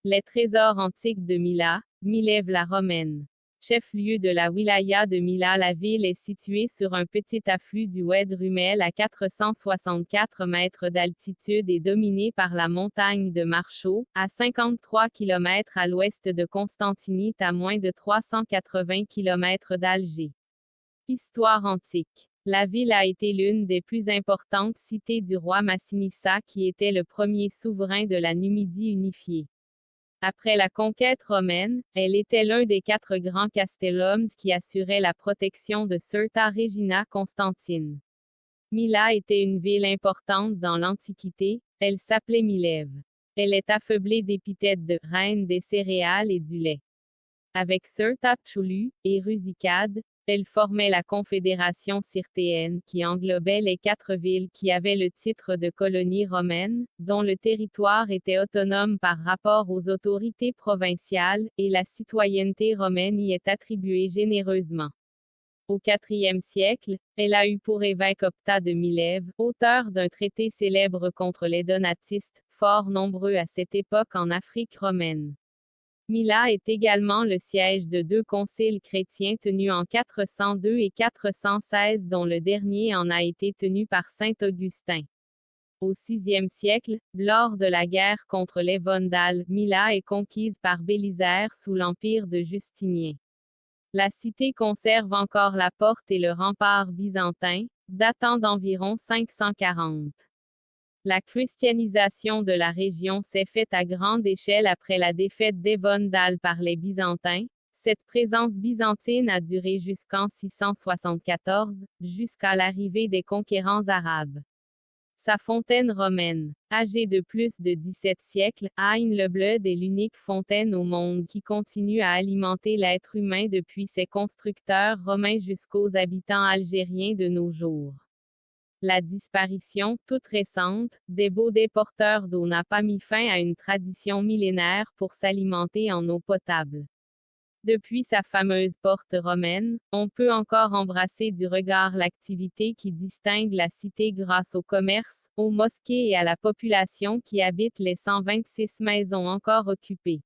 Les trésors antiques de Mila, Milève la Romaine. Chef-lieu de la wilaya de Mila, la ville est située sur un petit afflux du Oued Rumel à 464 mètres d'altitude et dominée par la montagne de Marchaux, à 53 km à l'ouest de Constantinite à moins de 380 km d'Alger. Histoire antique. La ville a été l'une des plus importantes cités du roi Massinissa qui était le premier souverain de la Numidie unifiée. Après la conquête romaine, elle était l'un des 4 grands castellums qui assuraient la protection de Certa Regina Constantine. Mila était une ville importante dans l'Antiquité, elle s'appelait Milève. Elle est affublée d'épithètes de reine des céréales et du lait. Avec Certa Choulu et Rusicade, elle formait la confédération cirtéenne qui englobait les 4 villes qui avaient le titre de colonie romaine, dont le territoire était autonome par rapport aux autorités provinciales, et la citoyenneté romaine y est attribuée généreusement. Au IVe siècle, elle a eu pour évêque Opta de Milève, auteur d'un traité célèbre contre les donatistes, fort nombreux à cette époque en Afrique romaine. Mila est également le siège de 2 conciles chrétiens tenus en 402 et 416 dont le dernier en a été tenu par saint Augustin. Au VIe siècle, lors de la guerre contre les Vandales, Mila est conquise par Bélisaire sous l'empire de Justinien. La cité conserve encore la porte et le rempart byzantin, datant d'environ 540. La christianisation de la région s'est faite à grande échelle après la défaite des Vandales par les Byzantins. Cette présence byzantine a duré jusqu'en 674, jusqu'à l'arrivée des conquérants arabes. Sa fontaine romaine, âgée de plus de 17 siècles, Ain-le-Bled est l'unique fontaine au monde qui continue à alimenter l'être humain depuis ses constructeurs romains jusqu'aux habitants algériens de nos jours. La disparition, toute récente, des baudets porteurs d'eau n'a pas mis fin à une tradition millénaire pour s'alimenter en eau potable. Depuis sa fameuse porte romaine, on peut encore embrasser du regard l'activité qui distingue la cité grâce au commerce, aux mosquées et à la population qui habite les 126 maisons encore occupées.